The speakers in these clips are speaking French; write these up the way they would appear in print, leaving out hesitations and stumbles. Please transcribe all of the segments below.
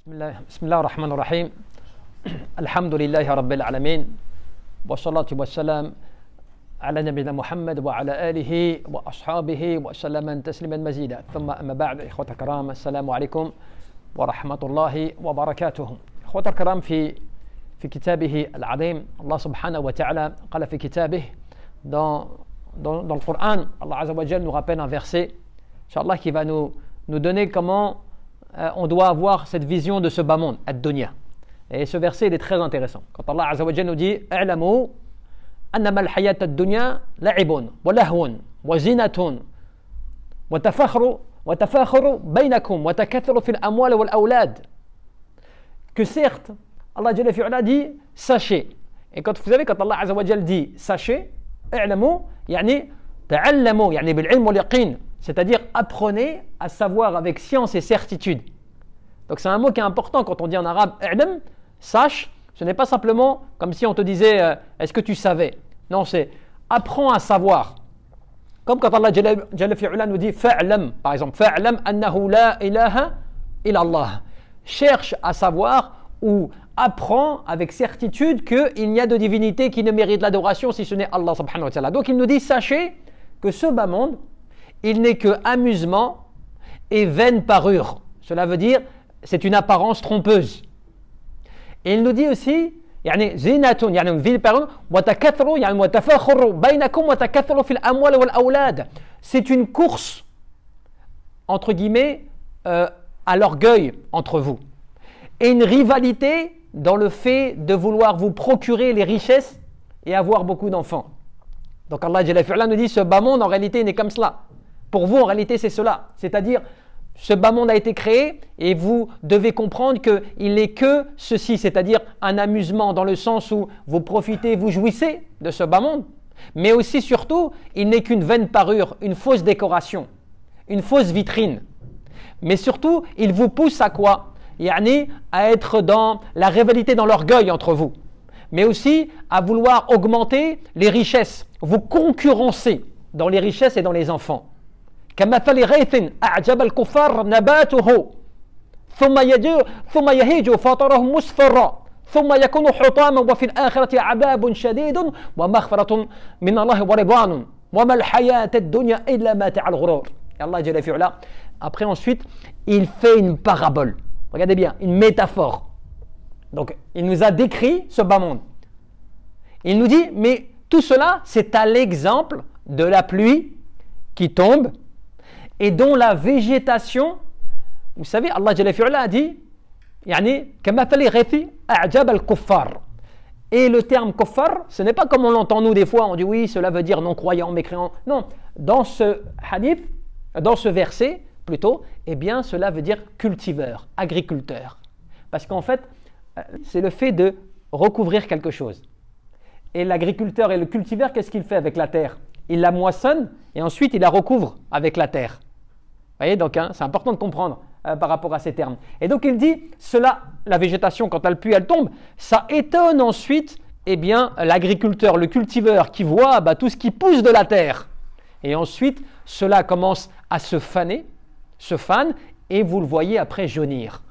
بسم الله الرحمن الرحيم الحمد لله رب العالمين والصلاة والسلام على نبينا محمد وعلى آله وأصحابه وسلم تسليما مزيدا ثم أما بعد إخوة الكرام السلام عليكم ورحمة الله وبركاته إخوة الكرام في كتابه العظيم الله سبحانه وتعالى قال في كتابه dans le Coran Allah Azza wa Jalla nous rappelle un verset Inch'Allah qui va nous donner comment on doit avoir cette vision de ce bas monde, ad-dunya. Et ce verset il est très intéressant. Quand Allah Azza wa Jalla nous dit "I'lamu annama al-hayat ad-dunya la'ibun wa lahwun wa zinatun wa tafakhuru bainakum wa takathuru fil amwal wal awlad." Que certes, Allah Jalla fi'ala dit sachez. Et quand vous savez quand Allah Azza wa Jalla dit sachez, "I'lamu" yani ta'allamu yani bil 'ilm wal yaqin. C'est-à-dire apprenez à savoir avec science et certitude. Donc c'est un mot qui est important quand on dit en arabe i'lam, sache, ce n'est pas simplement comme si on te disait est-ce que tu savais. Non, c'est apprends à savoir. Comme quand Allah Jalla fi'ala nous dit fa'lam, par exemple, fa'lam annahu la ilaha illa Allah. Cherche à savoir ou apprends avec certitude qu'il n'y a de divinité qui ne mérite l'adoration si ce n'est Allah subhanahu wa ta'ala. Donc il nous dit sachez que ce bas monde il n'est que amusement et vaine parure. Cela veut dire, c'est une apparence trompeuse. Et il nous dit aussi, يعني زينة يعني vaine parure وتكثروا يعني وتفاخروا بينكم وتكثروا في الأموال والأولاد. C'est une course entre guillemets à l'orgueil entre vous et une rivalité dans le fait de vouloir vous procurer les richesses et avoir beaucoup d'enfants. Donc Allah Jalla fi'ala nous dit ce bas monde en réalité n'est comme cela. Pour vous, en réalité, c'est cela. C'est-à-dire, ce bas monde a été créé et vous devez comprendre qu'il n'est que ceci, c'est-à-dire un amusement dans le sens où vous profitez, vous jouissez de ce bas monde. Mais aussi, surtout, il n'est qu'une vaine parure, une fausse décoration, une fausse vitrine. Mais surtout, il vous pousse à quoi? Yani, à être dans la rivalité, dans l'orgueil entre vous. Mais aussi à vouloir augmenter les richesses, vous concurrencer dans les richesses et dans les enfants. كمثل غيث أعجب الكفار نباته ثم يهيج فطره مصفرا ثم يكون حطاما وفي الآخرة عذاب شديد ومغفرة من الله ورضوان وما الحياة الدنيا إلا متاع الغرور. Allah Jalla fi'ala. Après ensuite, il fait une parabole. Regardez bien, une métaphore. Donc, il nous a décrit ce bas monde. Il nous dit, mais tout cela, c'est à l'exemple de la pluie qui tombe et dont la végétation, vous savez, Allah Jalla fi'ala a dit, yani, kamathali ghathi a'jab al-kuffar. Et le terme kuffar, ce n'est pas comme on l'entend nous des fois, on dit oui, cela veut dire non-croyant, mécréant. Non, dans ce hadith, dans ce verset, plutôt, eh bien, cela veut dire cultiveur, agriculteur. Parce qu'en fait, c'est le fait de recouvrir quelque chose. Et l'agriculteur et le cultiveur, qu'est-ce qu'il fait avec la terre? Il la moissonne et ensuite il la recouvre avec la terre. Vous voyez, donc c'est important de comprendre par rapport à ces termes. Et donc il dit, cela, la végétation, quand la pluie elle tombe, ça étonne ensuite eh bien, l'agriculteur, le cultiveur qui voit tout ce qui pousse de la terre. Et ensuite, cela commence à se faner, se fane, et vous le voyez après jaunir.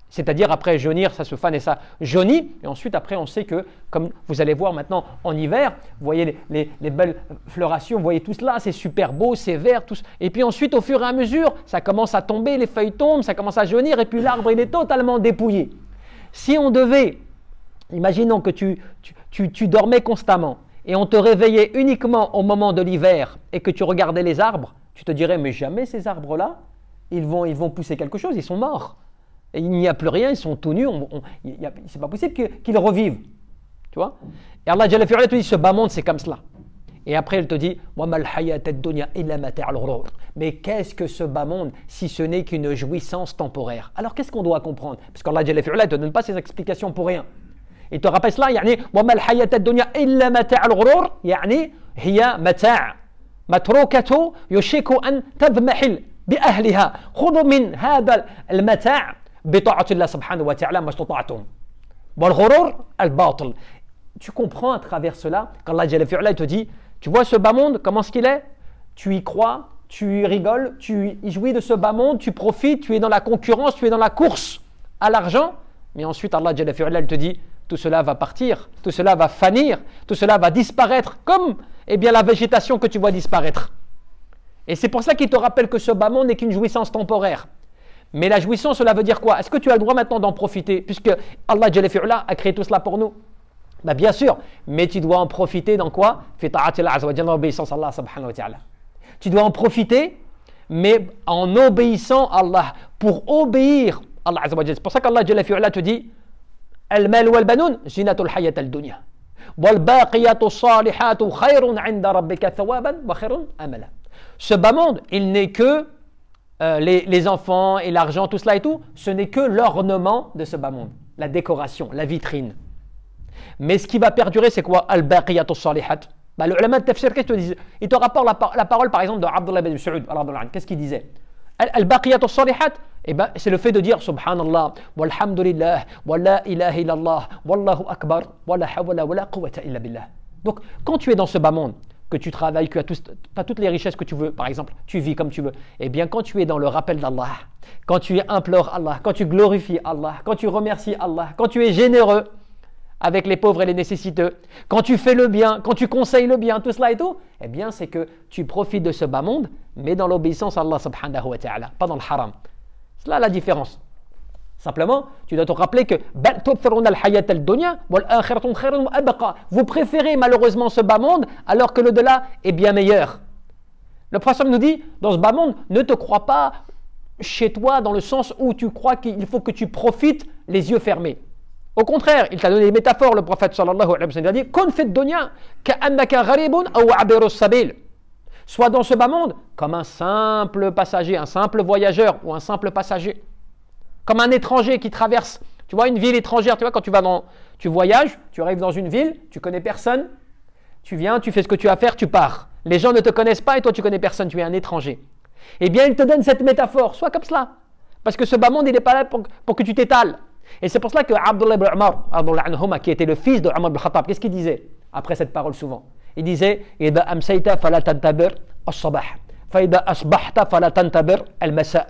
C'est-à-dire après jaunir, ça se fane et ça jaunit. Et ensuite, après, on sait que, comme vous allez voir maintenant en hiver, vous voyez les belles florations, vous voyez tout cela, c'est super beau, c'est vert. Tout... Et puis ensuite, au fur et à mesure, ça commence à tomber, les feuilles tombent, ça commence à jaunir, et puis l'arbre, il est totalement dépouillé. Si on devait, imaginons que tu dormais constamment, et on te réveillait uniquement au moment de l'hiver, et que tu regardais les arbres, tu te dirais, mais jamais ces arbres-là, ils vont pousser quelque chose, ils sont morts. Et il n'y a plus rien, ils sont tout nus, c'est pas possible qu'ils revivent. Tu vois? Et Allah Jalla fi'ala te dit, ce bas monde c'est comme cela. Et après il te dit, mais qu'est-ce que ce bas monde si ce n'est qu'une jouissance temporaire? Alors qu'est-ce qu'on doit comprendre? Parce qu'Allah Jalla fi'ala ne te donne pas ces explications pour rien. Il te rappelle cela, يعني وما الحياة الدنيا إلا متاع الغرور يعني هي متاع متروكة يشيك أن تضمحل بأهلها خذوا من هذا المتاع بطاعة الله سبحانه وتعالى ما استطعتم والغرور الباطل. Tu comprends à travers cela qu'Allah Jalla fi'ala te dit, tu vois ce bas monde, comment est-ce qu'il est? Tu y crois, tu y rigoles, tu y jouis de ce bas monde, tu profites, tu es dans la concurrence, tu es dans la course à l'argent, mais ensuite Allah Jalla fi'ala, il te dit, tout cela va partir, tout cela va fanir, tout cela va disparaître, comme eh bien, la végétation que tu vois disparaître. Et c'est pour ça qu'il te rappelle que ce bas monde n'est qu'une jouissance temporaire. Mais la jouissance, cela veut dire quoi? Est-ce que tu as le droit maintenant d'en profiter, puisque Allah Jalla fi'ala a créé tout cela pour nous? Bah bien sûr, mais tu dois en profiter dans quoi? Fi ta'atillah azza wa jalla, l'obéissance à Allah subhanahu wa ta'ala. Tu dois en profiter, mais en obéissant à Allah, pour obéir à Allah azza wa jalla. C'est pour ça qu'Allah Jalla fi'ala te dit Al-mal wal banoun zinatul hayat al-dunya wal baqiyatu salihatu khayrun 'inda rabbika thawaban wa khayrun amala. Ce bas monde, il n'est que les enfants et l'argent, tout cela et tout, ce n'est que l'ornement de ce bas monde, la décoration, la vitrine. Mais ce qui va perdurer, c'est quoi? Al-baqiyatu salihat. Bah, le ulama de tafsir, qu'est-ce qu'il te dit? Il te rapporte la parole, par exemple, de Abdullah ibn Mas'ud. Qu'est-ce qu'il disait? Al-baqiyatu salihat, eh ben, c'est le fait de dire Subhanallah, walhamdulillah, wa la ilaha illallah, wallahu akbar, wa la hawla wa la quwwata illa billah. Donc, quand tu es dans ce bas monde, que tu travailles, que tu as toutes les richesses que tu veux, par exemple, tu vis comme tu veux, eh bien, quand tu es dans le rappel d'Allah, quand tu implores Allah, quand tu glorifies Allah, quand tu remercies Allah, quand tu es généreux avec les pauvres et les nécessiteux, quand tu fais le bien, quand tu conseilles le bien, tout cela et tout, eh bien, c'est que tu profites de ce bas monde, mais dans l'obéissance à Allah subhanahu wa ta'ala, pas dans le haram. C'est là la différence. Simplement, tu dois te rappeler que vous préférez malheureusement ce bas monde alors que l'au-delà est bien meilleur. Le prophète nous dit, dans ce bas monde, ne te crois pas chez toi dans le sens où tu crois qu'il faut que tu profites les yeux fermés. Au contraire, il t'a donné des métaphores, le prophète sallallahu alayhi wa sallam. Il a dit Kun fit dunya ka'annaka gharibun aw abirus sabil. Sois dans ce bas monde comme un simple passager, un simple voyageur ou un simple passager. Comme un étranger qui traverse, tu vois, une ville étrangère. Tu vois, quand tu voyages, tu arrives dans une ville, tu connais personne, tu viens, tu fais ce que tu as à faire, tu pars. Les gens ne te connaissent pas et toi tu connais personne, tu es un étranger. Eh bien, il te donne cette métaphore, sois comme cela. Parce que ce bas monde, il n'est pas là pour que tu t'étales. Et c'est pour cela que Abdullah ibn Umar, qui était le fils de Umar ibn Khattab, qu'est-ce qu'il disait après cette parole souvent? Il disait إذا أمسيت فلا تنتظر الصباح فإذا أصبحت فلا تنتظر المساء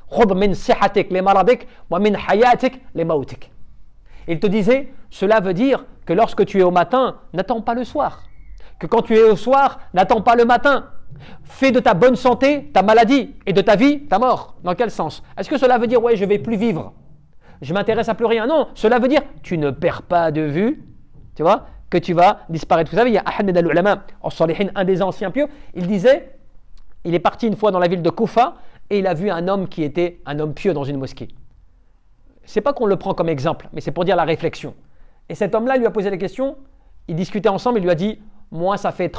خذ من صحتك لمرضك ومن حياتك لموتك. Il te disait, cela veut dire que lorsque tu es au matin, n'attends pas le soir. Que quand tu es au soir, n'attends pas le matin. Fais de ta bonne santé ta maladie et de ta vie ta mort. Dans quel sens? Est-ce que cela veut dire, ouais, je ne vais plus vivre? Je m'intéresse à plus rien. Non, cela veut dire tu ne perds pas de vue, tu vois, que tu vas disparaître. Vous savez, il y a Ahmed al-Ulama, un des anciens pieux, il disait, il est parti une fois dans la ville de Koufa et il a vu un homme qui était un homme pieux dans une mosquée. C'est pas qu'on le prend comme exemple, mais c'est pour dire la réflexion. Et cet homme-là lui a posé la question, ils discutaient ensemble, il lui a dit, moi ça fait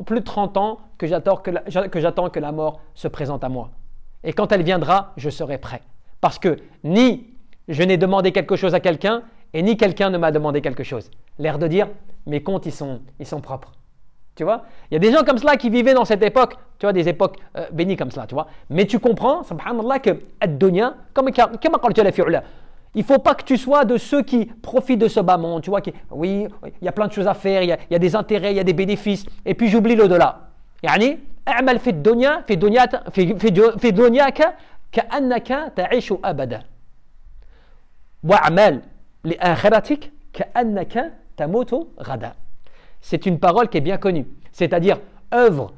plus de 30 ans que j'attends que la mort se présente à moi. Et quand elle viendra, je serai prêt. Parce que ni je n'ai demandé quelque chose à quelqu'un et ni quelqu'un ne m'a demandé quelque chose. L'air de dire, mes comptes, ils sont propres. Tu vois? Il y a des gens comme cela qui vivaient dans cette époque, tu vois, des époques bénies comme cela, tu vois. Mais tu comprends, subhanallah, que ad-dunya, comme il ne faut pas que tu sois de ceux qui profitent de ce bas monde, tu vois, oui, il y a plein de choses à faire, il y a des intérêts, il y a des bénéfices, et puis j'oublie l'au-delà. Yani, a'mal fi dunya, fi dunyaka, ka'annaka ta'ishu abada. C'est une parole qui est bien connue. C'est-à-dire, œuvre,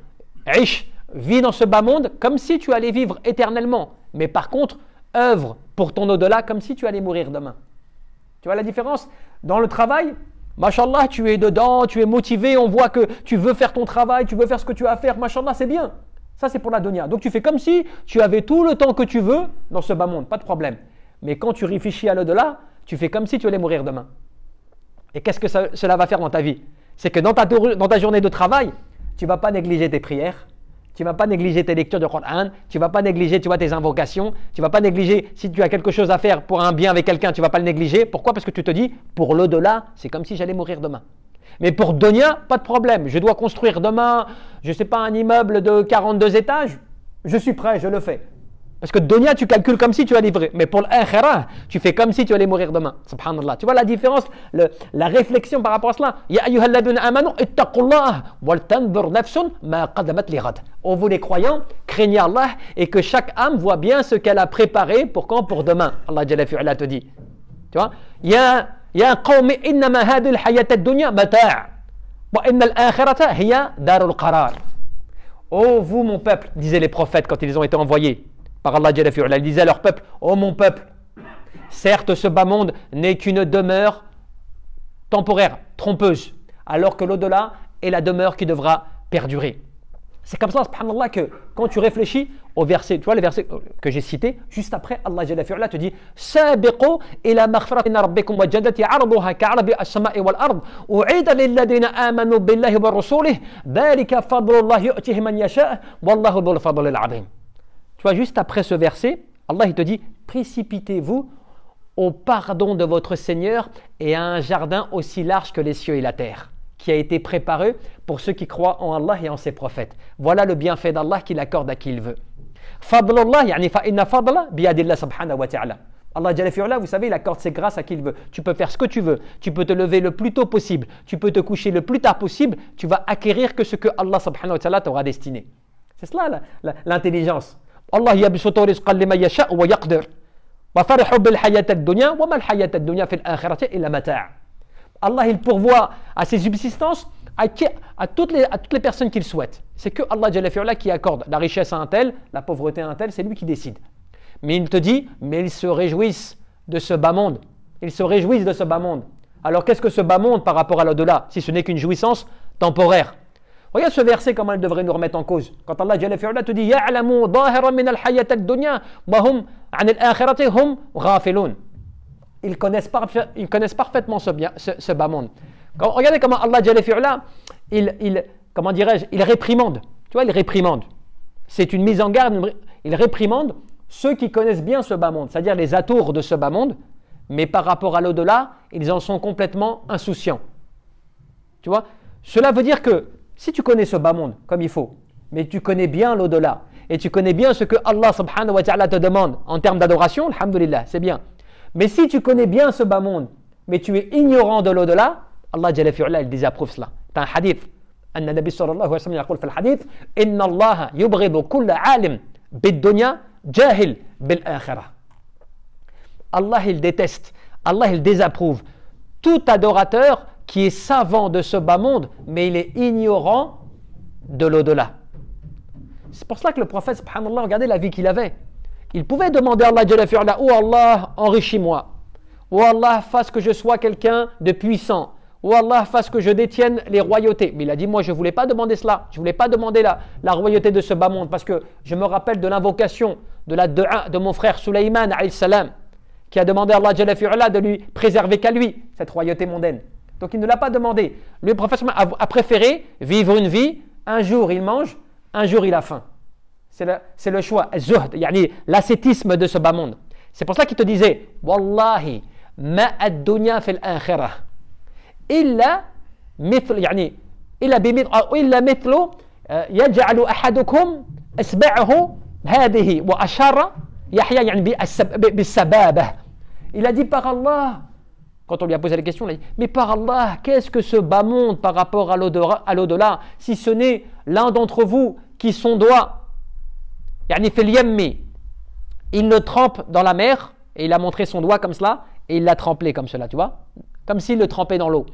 riche, vis dans ce bas monde comme si tu allais vivre éternellement. Mais par contre, œuvre pour ton au-delà comme si tu allais mourir demain. Tu vois la différence? Dans le travail, mashallah, tu es dedans, tu es motivé, on voit que tu veux faire ton travail, tu veux faire ce que tu as à faire, mashallah, c'est bien. Ça, c'est pour la dunya. Donc, tu fais comme si tu avais tout le temps que tu veux dans ce bas monde, pas de problème. Mais quand tu réfléchis à l'au-delà, tu fais comme si tu allais mourir demain. Et qu'est-ce que cela va faire dans ta vie? C'est que dans ta journée de travail, tu ne vas pas négliger tes prières, tu ne vas pas négliger tes lectures de Coran, tu ne vas pas négliger tes invocations, tu ne vas pas négliger, si tu as quelque chose à faire pour un bien avec quelqu'un, tu ne vas pas le négliger. Pourquoi? Parce que tu te dis, pour l'au-delà, c'est comme si j'allais mourir demain. Mais pour dunya, pas de problème. Je dois construire demain, je ne sais pas, un immeuble de 42 étages, je suis prêt, je le fais. Parce que dunya, tu calcules comme si tu allais vivre. Mais pour l'akhirah, tu fais comme si tu allais mourir demain. Subhanallah. Tu vois la différence, la réflexion par rapport à cela. Ya ayyuhalladhina amanu ittaqullah wal tanzur nafsun ma qaddamat lighad. Oh vous les croyants, craignez Allah et que chaque âme voit bien ce qu'elle a préparé pour quand? Pour demain. Allah Jalla fi'ala te dit. Tu vois? Ya qawmi innama hadhihi al-hayata ad-dunya mata'. Wa inna al-akhirata hiya darul qarar. Oh vous mon peuple, disaient les prophètes quand ils ont été envoyés par Allah Jalla fi'ala, il disait à leur peuple, oh mon peuple, certes ce bas monde n'est qu'une demeure temporaire, trompeuse, alors que l'au-delà est la demeure qui devra perdurer. C'est comme ça, subhanallah, que quand tu réfléchis au verset, tu vois le verset que j'ai cité, juste après, Allah Jalla fi'ala te dit Sabiqu ila maghfiratin rabbikum wa jannati 'arduha ka'ardi as-sama'i wal ard u'ida lil ladina amanu billahi wa rasulihi dhalika fadlullah yu'tihi man yasha' wallahu dhul fadlil 'azim. Tu vois, juste après ce verset, Allah il te dit précipitez-vous au pardon de votre Seigneur et à un jardin aussi large que les cieux et la terre, qui a été préparé pour ceux qui croient en Allah et en ses prophètes. Voilà le bienfait d'Allah qu'il accorde à qui il veut. Fadlullah, yani fa inna fadla biyadillah subhanahu wa ta'ala. Allah Jalla fi'ala, vous savez, il accorde ses grâces à qui il veut. Tu peux faire ce que tu veux. Tu peux te lever le plus tôt possible. Tu peux te coucher le plus tard possible. Tu vas acquérir que ce que Allah subhanahu wa ta'ala t'aura destiné. C'est cela l'intelligence. Allah yabsutu rizqa liman yasha' wa yaqdir. Wa farihu bil hayati ad-dunya wa ma al hayati ad-dunya fil akhirati illa mata'. Allah il pourvoit à ses subsistances à toutes les personnes qu'il souhaite. C'est que Allah Jalla fi'ala qui accorde la richesse à un tel, la pauvreté à un tel, c'est lui qui décide. Mais il te dit, mais ils se réjouissent de ce bas monde. Ils se réjouissent de ce bas monde. Alors qu'est-ce que ce bas monde par rapport à l'au-delà, si ce n'est qu'une jouissance temporaire? Regarde ce verset, comment il devrait nous remettre en cause. Quand Allah Jalla fi'ala te dit Ya'lamu dhahiran min al-hayati ad-dunya wa hum 'an al-akhirati hum ghafilun. Ils connaissent parfaitement ce bas monde. Regardez comment Allah Jalla fi'ala, comment dirais-je, il réprimande. Tu vois, il réprimande. C'est une mise en garde, il réprimande ceux qui connaissent bien ce bas monde, c'est-à-dire les atours de ce bas monde, mais par rapport à l'au-delà, ils en sont complètement insouciants. Tu vois, cela veut dire que si tu connais ce bas monde comme il faut, mais tu connais bien l'au-delà, et tu connais bien ce que Allah subhanahu wa ta'ala te demande en termes d'adoration, alhamdulillah, c'est bien. Mais si tu connais bien ce bas monde, mais tu es ignorant de l'au-delà, Allah Jalla fi'ala, il désapprouve cela. C'est un hadith. Anna Nabi sallallahu alayhi wa sallam yaqul fil hadith Inna Allah yubghidu kulla alim bid-dunya jahil bil-akhirah. Allah il déteste, Allah il désapprouve tout adorateur qui est savant de ce bas monde, mais il est ignorant de l'au-delà. C'est pour cela que le prophète, subhanallah, regardez la vie qu'il avait. Il pouvait demander à Allah Jalla fi'ala, oh Allah, enrichis-moi. Oh Allah, fasse que je sois quelqu'un de puissant. Oh Allah, fasse que je détienne les royautés. Mais il a dit, moi je ne voulais pas demander cela. Je ne voulais pas demander la royauté de ce bas monde, parce que je me rappelle de l'invocation, de la dua de mon frère Sulaiman alayhi salam, qui a demandé à Allah Jalla fi'ala de lui préserver qu'à lui, cette royauté mondaine. Donc il ne l'a pas demandé. Le prophète a préféré vivre une vie, un jour il mange, un jour il a faim. C'est le choix, zuhd, yani l'ascétisme de ce bas monde. C'est pour ça qu'il te disait Wallahi, ma ad-dunya fil akhirah illa mithl, yani illa mithlu yaj'alu ahadukum asba'ahu hadhihi wa ashara yahya yani bis-sababah. Il a dit par Allah, quand on lui a posé la question, il a dit mais par Allah, qu'est-ce que ce bas monde par rapport à l'au-delà, si ce n'est l'un d'entre vous qui son doigt, yani fil yammi, il le trempe dans la mer, et il a montré son doigt comme cela, et il l'a trempé comme cela, tu vois, comme s'il le trempait dans l'eau.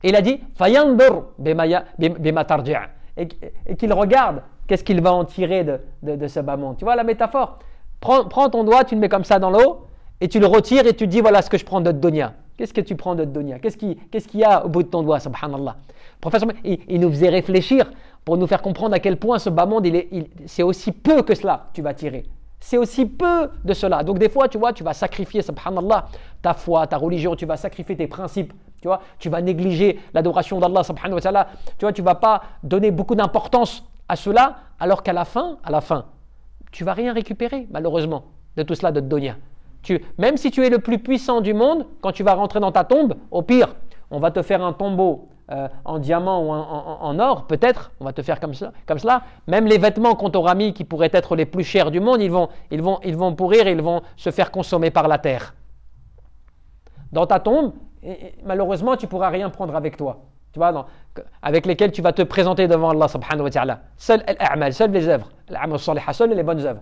Et il a dit fayandur bima tarji', et qu'il regarde qu'est-ce qu'il va en tirer de ce bas monde. Tu vois la métaphore? Prends ton doigt, tu le mets comme ça dans l'eau, et tu le retires, et tu dis voilà ce que je prends de dunya. Qu'est-ce que tu prends de dunya? Qu'est-ce qu'il y a au bout de ton doigt, subhanallah? Professeur, il nous faisait réfléchir pour nous faire comprendre à quel point ce bas monde, c'est aussi peu que cela tu vas tirer. C'est aussi peu de cela. Donc des fois, tu vois, tu vas sacrifier, subhanallah, ta foi, ta religion, tu vas sacrifier tes principes, tu vois, tu vas négliger l'adoration d'Allah, subhanahu wa ta'ala, tu vois, tu vas pas donner beaucoup d'importance à cela, alors qu'à la fin, tu vas rien récupérer, malheureusement, de tout cela de dunya. Même si tu es le plus puissant du monde, quand tu vas rentrer dans ta tombe, au pire, on va te faire un tombeau en diamant ou en or, peut-être, on va te faire comme cela. Même les vêtements qu'on t'aura mis qui pourraient être les plus chers du monde, ils vont pourrir et ils vont se faire consommer par la terre. Dans ta tombe, malheureusement, tu ne pourras rien prendre avec toi. Tu vois, avec lesquels tu vas te présenter devant Allah subhanahu wa ta'ala. Seuls les œuvres, seules les bonnes œuvres.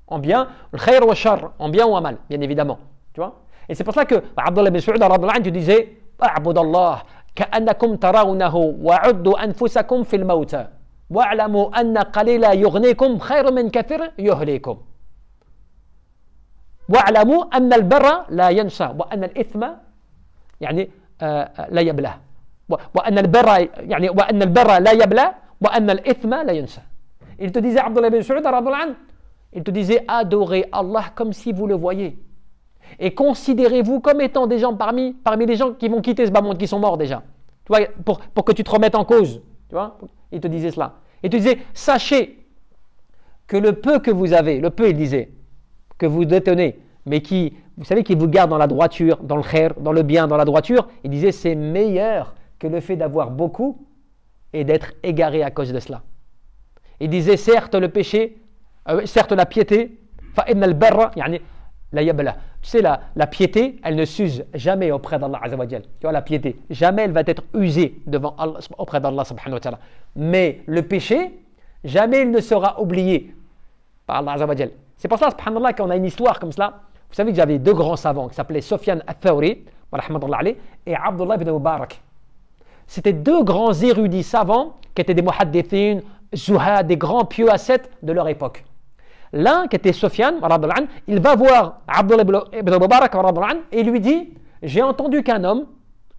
En bien, le khayr wa shar, en bien ou en mal, bien évidemment. Tu vois? Et c'est pour ça que Abdullah ibn Saoud tu disais A'bud Allah ka'annakum tarawnahu wa'uddu anfusakum fil mawta wa'lamu anna qalila yughnikum khayran min kathir yuhlikum. Wa'lamu anna al-barra la yansa wa anna al-ithma yani la yabla. وأن البر لا يبلى وأن الإثم لا ينسى. Il te disait Abdullah ibn Saoud il te disait adorez Allah comme si vous le voyez et considérez-vous comme étant des gens parmi les gens qui vont quitter ce bas monde, qui sont morts déjà, tu vois, pour que tu te remettes en cause, tu vois. Il te disait cela. Il te disait sachez que le peu que vous avez, le peu il disait que vous détenez, mais qui, vous savez, qui vous garde dans la droiture, dans le khair, dans le bien, dans la droiture, il disait c'est meilleur que le fait d'avoir beaucoup et d'être égaré à cause de cela. Il disait certes le péché, certes la piété, tu sais la piété, elle ne s'use jamais auprès d'Allah Azza wa Jal. Tu vois la piété, jamais elle va être usée devant Allah, auprès d'Allah subhanahu wa ta'ala. Mais le péché, jamais il ne sera oublié par Allah Azza wa Jal. C'est pour ça, subhanallah, qu'on a une histoire comme cela. Vous savez que j'avais deux grands savants qui s'appelaient Sufyan al-Thawri et Abdullah ibn Mubarak. C'était deux grands érudits savants qui étaient des muhaddithin, zuhad, des grands pieux ascètes de leur époque. L'un, qui était Sufyan, il va voir Abdullah ibn Mubarak et lui dit j'ai entendu qu'un homme,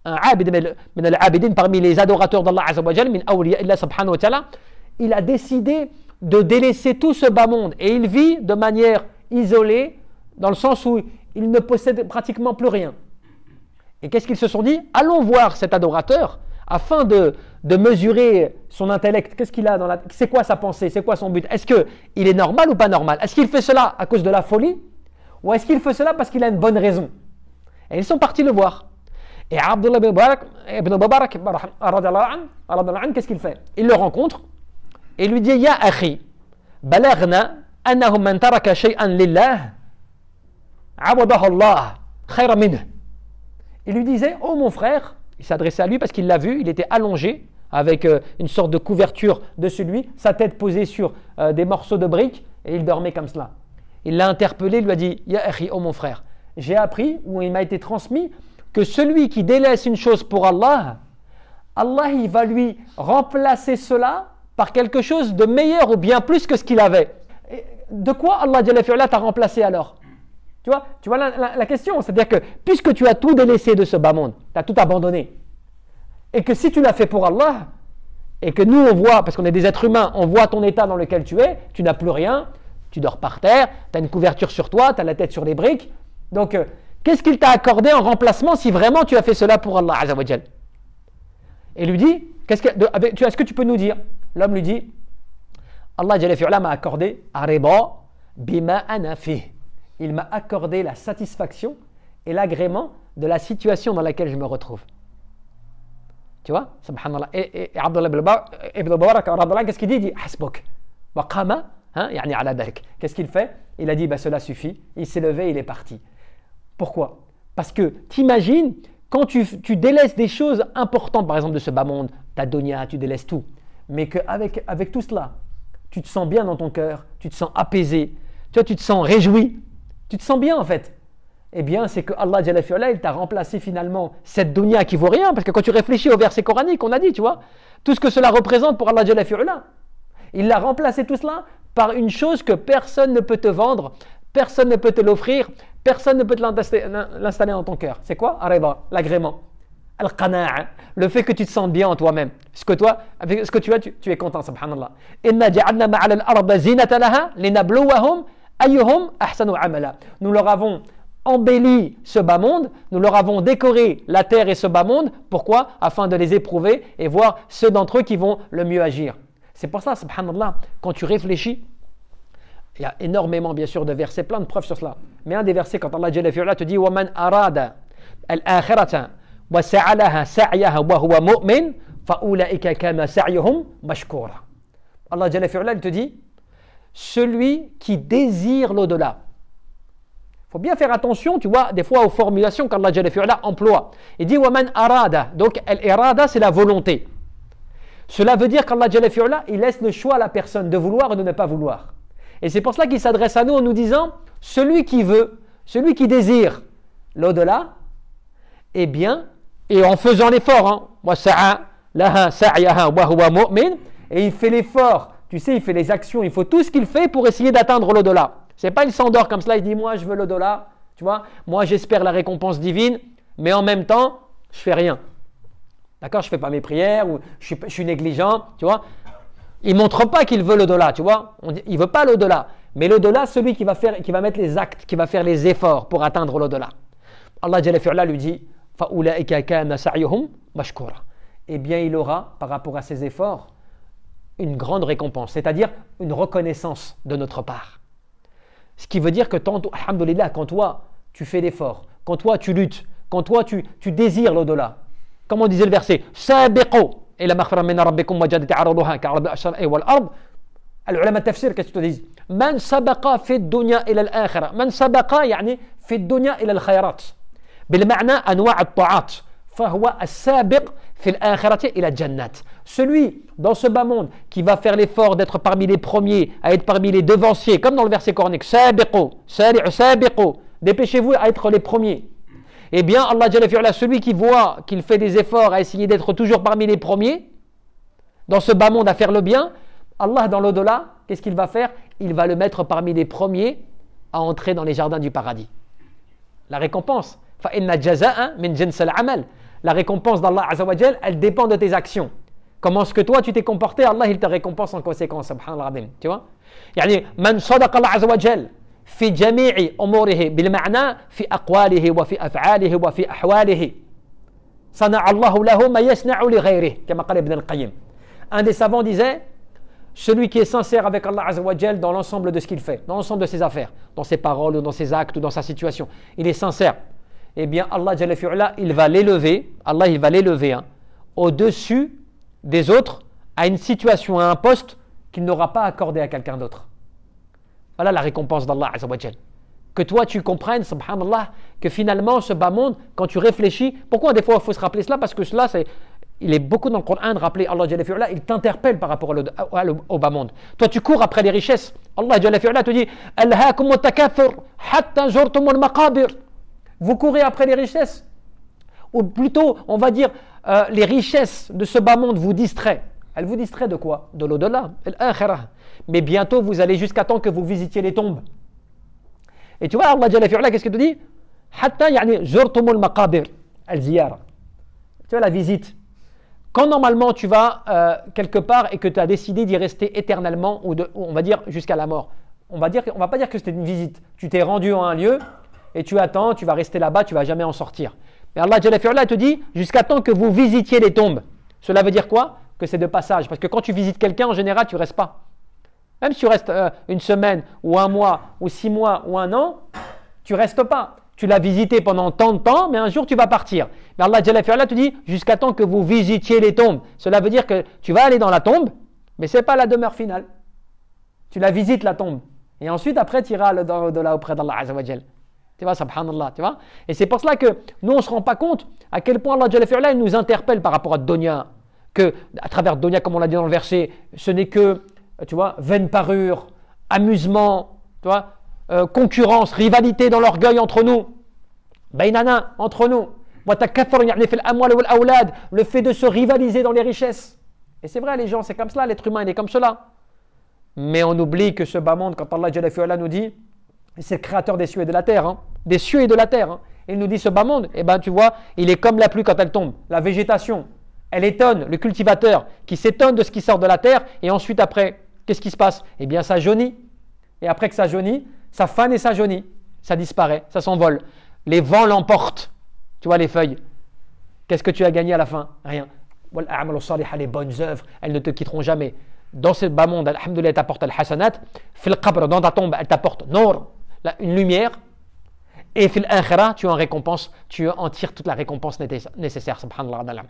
un abid min al-abidin, parmi les adorateurs d'Allah Azza wa Jal, min awliya illa subhanahu wa ta'ala, il a décidé de délaisser tout ce bas monde et il vit de manière isolée, dans le sens où il ne possède pratiquement plus rien. Et qu'est-ce qu'ils se sont dit? Allons voir cet adorateur afin de mesurer son intellect. Qu'est-ce qu'il a dans la... C'est quoi sa pensée? C'est quoi son but? Est-ce qu'il est normal ou pas normal? Est-ce qu'il fait cela à cause de la folie? Ou est-ce qu'il fait cela parce qu'il a une bonne raison? Et ils sont partis le voir. Et Abdullah ibn Mubarak, qu'est-ce qu'il fait? Il le rencontre et lui dit Ya akhi, balagna annahu man taraka shay'an lillah awadahu Allah khayran minhu. Il lui disait oh mon frère, il s'adressait à lui parce qu'il l'a vu, il était allongé avec une sorte de couverture dessus lui, sa tête posée sur des morceaux de briques et il dormait comme cela. Il l'a interpellé, il lui a dit Ya akhi, oh mon frère, j'ai appris ou il m'a été transmis que celui qui délaisse une chose pour Allah, Allah il va lui remplacer cela par quelque chose de meilleur ou bien plus que ce qu'il avait. Et de quoi Allah t'a remplacé alors? Tu vois la question, c'est-à-dire que puisque tu as tout délaissé de ce bas monde, tu as tout abandonné, et que si tu l'as fait pour Allah, et que nous on voit, parce qu'on est des êtres humains, on voit ton état dans lequel tu es, tu n'as plus rien, tu dors par terre, tu as une couverture sur toi, tu as la tête sur les briques, donc qu'est-ce qu'il t'a accordé en remplacement si vraiment tu as fait cela pour Allah Azza wa Jal? Et lui dit, est-ce que tu peux nous dire? L'homme lui dit, Allah Jalla fi'ala m'a accordé ariba bima ana fih. Il m'a accordé la satisfaction et l'agrément de la situation dans laquelle je me retrouve. Tu vois, subhanallah. Et Abdullah ibn Mubarak, qu'est-ce qu'il dit? Il dit hasbuk wa qama yani ala dhalik. Qu'est-ce qu'il fait? Il a dit cela suffit. Il s'est levé, il est parti. Pourquoi? Parce que t'imagines quand tu délaisses des choses importantes, par exemple de ce bas monde, ta dunya, tu délaisses tout, mais qu'avec tout cela, tu te sens bien dans ton cœur, tu te sens apaisé, tu te sens réjoui, tu te sens bien en fait. Eh bien, c'est que Allah Jalla fi'ala, il t'a remplacé finalement cette dunya qui vaut rien, parce que quand tu réfléchis au verset coranique, on a dit, tu vois, tout ce que cela représente pour Allah Jalla fi'ala, il l'a remplacé tout cela par une chose que personne ne peut te vendre, personne ne peut te l'offrir, personne ne peut te l'installer dans ton cœur. C'est quoi? Ariba, l'agrément. Al-qana'a, le fait que tu te sentes bien en toi-même. Avec ce que tu as, tu es content, subhanallah. Inna ja'alna ma'ala al-arda zinata laha linabluwahum ayyuhum ahsanu amala. Nous leur avons embelli ce bas monde, nous leur avons décoré la terre et ce bas monde. Pourquoi? Afin de les éprouver et voir ceux d'entre eux qui vont le mieux agir. C'est pour ça, subhanallah, quand tu réfléchis, il y a énormément, bien sûr, de versets, plein de preuves sur cela. Mais un des versets, quand Allah Jalla fi'ala te dit « Wa man arada al-akhirata وَسَعَى لَهَا سَعْيَهَا وَهُوَ مُؤْمِنٌ فَأُولَئِكَ كَانَ سَعْيُهُمْ مَشْكُورًا. Allah Jalla fi'ala, il te dit, celui qui désire l'au-delà. Il faut bien faire attention, tu vois, des fois aux formulations qu'Allah Jalla fi'ala emploie. Il dit وَمَنْ أَرَادَ. Donc, al-irada, c'est la volonté. Cela veut dire qu'Allah Jalla fi'ala, il laisse le choix à la personne de vouloir ou de ne pas vouloir. Et c'est pour cela qu'il s'adresse à nous en nous disant, celui qui veut, celui qui désire l'au-delà, eh bien, et en faisant l'effort, et il fait l'effort, tu sais, il fait les actions, il faut tout ce qu'il fait pour essayer d'atteindre l'au-delà. C'est pas il s'endort comme cela, il dit moi je veux l'au-delà, tu vois, moi j'espère la récompense divine, mais en même temps, je fais rien. D'accord, je fais pas mes prières, ou je suis négligent, tu vois. Il montre pas qu'il veut l'au-delà, tu vois. Il veut pas l'au-delà, mais l'au-delà, celui qui va mettre les actes, qui va faire les efforts pour atteindre l'au-delà. Allah Jalla fi'ala lui dit فَأُولَئِكَ كَانَ سَعْيُهُمْ مَشْكُورًا. Eh bien, il aura, par rapport à ses efforts, une grande récompense, c'est-à-dire une reconnaissance de notre part. Ce qui veut dire que, alhamdoulilah, quand toi, tu fais l'effort, quand toi, tu luttes, quand toi, tu désires l'au-delà, comme on disait le verset, سَابِقُوا إِلَى مَغْفِرَةٍ مِنْ رَبِّكُمْ وَجَنَّةٍ عَرْضُهَا كَعَرْضِ السَّمَاءِ وَالْأَرْضِ. العلماء التفسير qu'est-ce qu'ils te disent؟ من سبق في الدنيا إلى الآخرة. من سبق يعني في الدنيا إلى الخيرات. بالمعنى أنواع الطاعات. فهو السابق في الآخرة إلى الجنات. Celui dans ce bas monde qui va faire l'effort d'être parmi les premiers, à être parmi les devanciers, comme dans le verset coranique, سابقوا سارعوا سابقوا. Dépêchez-vous à être les premiers. Eh bien, Allah Jalla fi'ala, celui qui voit qu'il fait des efforts à essayer d'être toujours parmi les premiers, dans ce bas monde à faire le bien, Allah dans l'au-delà, qu'est-ce qu'il va faire? Il va le mettre parmi les premiers à entrer dans les jardins du paradis. La récompense, فَإِنَّ جَزَاءً مِنْ جِنْسِ الْعَمَلِ. La récompense d'Allah Azza wa Jal, elle dépend de tes actions. Comment est-ce que toi tu t'es comporté, Allah il te récompense en conséquence, subhanallah azim. Tu vois? يعني من صدق الله عز وجل في جميع أموره بالمعنى في أقواله وفي أفعاله وفي أحواله صنع الله له ما يصنع لغيره كما قال ابن القيم. Un des savants disait, celui qui est sincère avec Allah Azza wa Jal dans l'ensemble de ce qu'il fait, dans l'ensemble de ses affaires, dans ses paroles ou dans ses actes ou dans sa situation, il est sincère. Eh bien Allah Jalla fi'ala, il va l'élever, Allah il va l'élever au-dessus des autres à une situation, à un poste qu'il n'aura pas accordé à quelqu'un d'autre. Voilà la récompense d'Allah Azza wa Jal. Que toi tu comprennes, subhanallah, que finalement ce bas monde, quand tu réfléchis, pourquoi des fois il faut se rappeler cela? Parce que cela, il est beaucoup dans le Coran de rappeler Allah Jalla fi'ala, il t'interpelle par rapport au bas monde. Toi tu cours après les richesses. Allah Jalla fi'ala te dit Alhaakum at-takathur hatta zurtum al-maqabir. Vous courez après les richesses. Ou plutôt, on va dire, les richesses de ce bas monde vous distraient. Elles vous distraient de quoi? De l'au-delà, l'akhirah. Mais bientôt, vous allez jusqu'à temps que vous visitiez les tombes. Et tu vois, Allah Jalla fi'ala, qu'est-ce qu'il te dit? Hatta yani zurtumul maqabir al-ziyara. Tu vois, la visite. Quand normalement tu vas quelque part et que tu as décidé d'y rester éternellement, ou on va dire jusqu'à la mort, on va pas dire que c'était une visite. Tu t'es rendu à un lieu et tu attends, tu vas rester là-bas, tu ne vas jamais en sortir. Mais Allah Jalla fi'ala te dit jusqu'à temps que vous visitiez les tombes. Cela veut dire quoi? Que c'est de passage. Parce que quand tu visites quelqu'un, en général, tu ne restes pas. Même si tu restes une semaine, ou un mois, ou 6 mois, ou un an, tu ne restes pas. Tu l'as visité pendant tant de temps, mais un jour tu vas partir. Mais Allah Jalla fi'ala te dit jusqu'à temps que vous visitiez les tombes. Cela veut dire que tu vas aller dans la tombe, mais ce n'est pas la demeure finale. Tu la visites la tombe. Et ensuite, après, tu iras de là auprès d'Allah Azza wa Jal. Tu vois, subhanallah, tu vois. Et c'est pour cela que nous, on ne se rend pas compte à quel point Allah Jalla fi'ala nous interpelle par rapport à Dunya. Que, à travers Dunya, comme on l'a dit dans le verset, ce n'est que, tu vois, vaine parure, amusement, tu vois, concurrence, rivalité dans l'orgueil entre nous. Bainana, entre nous. Le fait de se rivaliser dans les richesses. Et c'est vrai, les gens, c'est comme cela, l'être humain, il est comme cela. Mais on oublie que ce bas monde, quand Allah Jalla fi'ala nous dit, c'est le créateur des cieux et de la terre, des cieux et de la terre. Il nous dit ce bas monde, eh ben tu vois, il est comme la pluie quand elle tombe. La végétation, elle étonne le cultivateur qui s'étonne de ce qui sort de la terre, et ensuite après, qu'est-ce qui se passe? Eh bien ça jaunit. Et après que ça jaunit, ça fane et ça jaunit. Ça disparaît, ça s'envole. Les vents l'emportent. Tu vois les feuilles. Qu'est-ce que tu as gagné à la fin? Rien. Les bonnes œuvres, elles ne te quitteront jamais. Dans ce bas monde, alhamdoulilah, elle t'apporte al-hasanat. Fil qabr, dans ta tombe, elle t'apporte nour, une lumière. Et fil akhira, tu en récompense, tu en tires toute la récompense nécessaire. Subhanallah.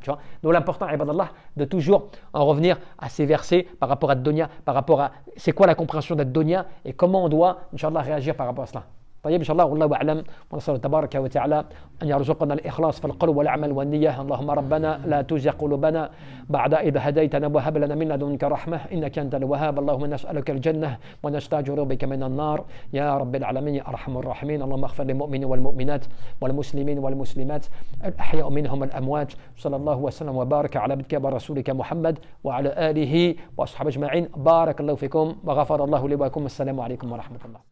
Tu vois. Donc l'important, ibadallah, de toujours en revenir à ces versets par rapport à dunya, par rapport à c'est quoi la compréhension de dunya et comment on doit, Inch'Allah, réagir par rapport à cela. طيب إن شاء الله والله أعلم ونسأل تبارك وتعالى أن يرزقنا الإخلاص في القول والعمل والنية اللهم ربنا لا تزغ قلوبنا بعد إذ هديتنا وهب لنا من لدنك رحمة إنك أنت الوهاب اللهم نسألك الجنة ونستأجر بك من النار يا رب العالمين يا أرحم الراحمين اللهم اغفر للمؤمنين والمؤمنات والمسلمين والمسلمات الأحياء منهم الأموات صلى الله وسلم وبارك على عبدك ورسولك محمد وعلى آله وأصحابه أجمعين بارك الله فيكم وغفر الله لي ولكم السلام عليكم ورحمة الله